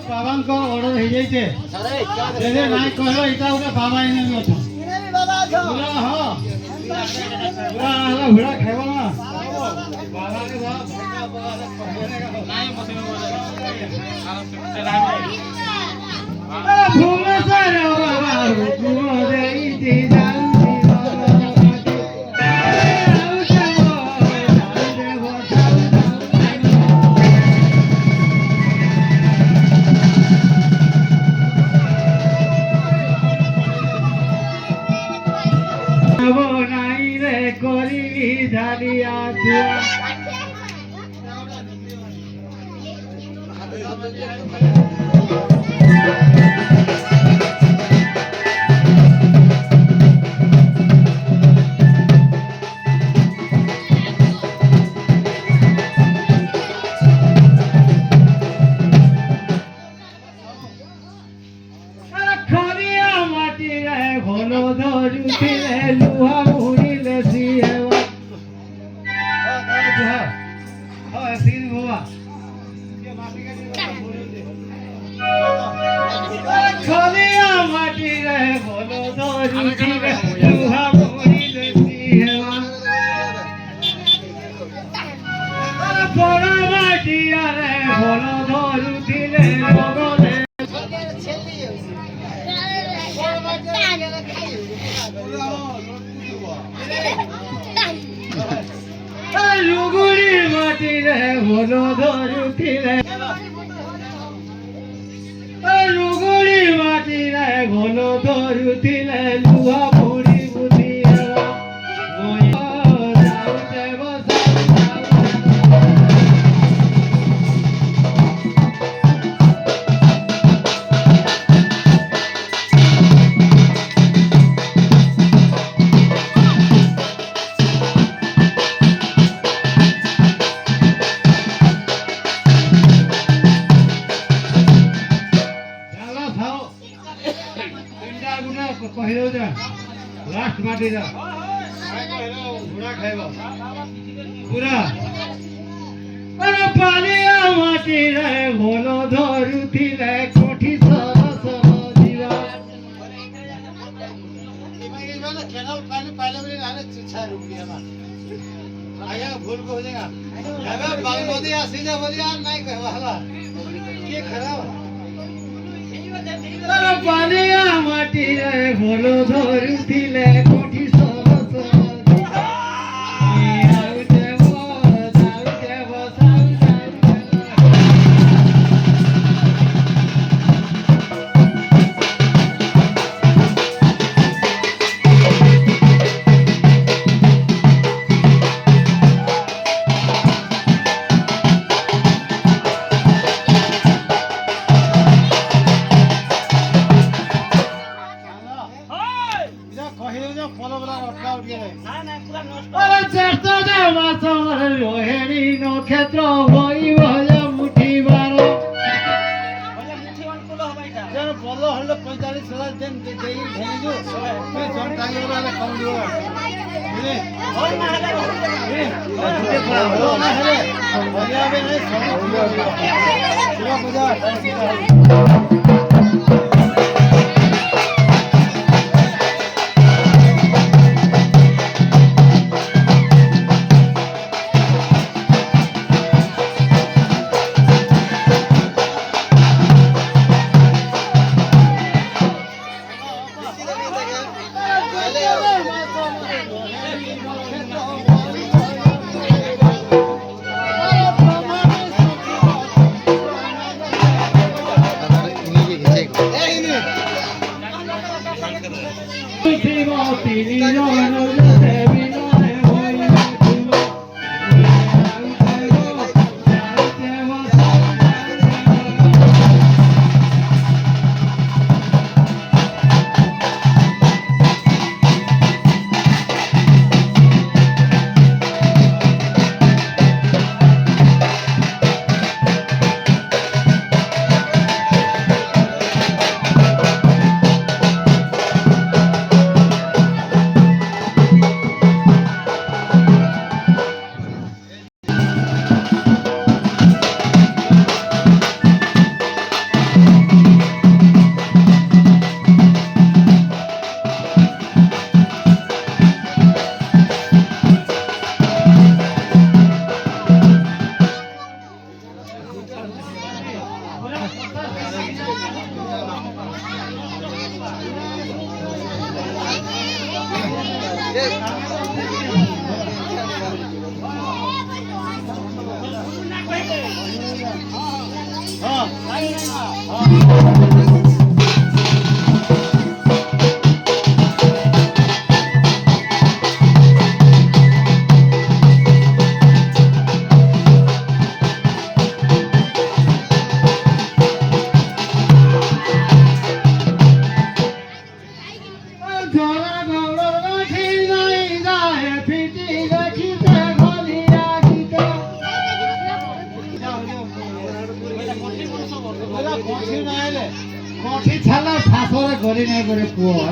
ବାବାଙ୍କ ଅର୍ଡର ହେଇଯାଇଛି ଯଦି ନାଇଁ କହିବ ଏଇଟା ଗୋଟେ ବାବା ଏଇନେ ବି ଅଛ ପୁରା ହଁ ପୁରା ଭିଡ଼ା ଖାଇବ ନା ବାବାକେ ଭୁବନେଶ୍ୱର ବାବା ରୁକୁମ ଦେଇଛି ଲୁଗୁଡ଼ି ମାଟିରେ ଭଲ ଧରୁଥିଲେ ଲୁଗୁଡ଼ି ମାଟିରେ ଭଲ ଧରୁଥିଲେ ଲୁହା ବୁଡ଼ି ବୁଦ୍ଧି लास्ट माटी जा घोड़ा खाइबो पूरा अरे पालिया माटी रे भोलो धरुथिले कोठी सरस जीवा इमाने केनाल पानी पाले में आने चिछा रुपया ना आया भूल को हो जाएगा अबे बागमती आसी जा बोलिया नहीं कहवाला ये खराब पालिया माटी रे भोलो धरुथिले कोठी सरस रोहिणी नक्षत्र मुठी बार बल हल 45,000 दिन কঠি ছালা ফাঁসরে ঘরে নাই করে পুয়া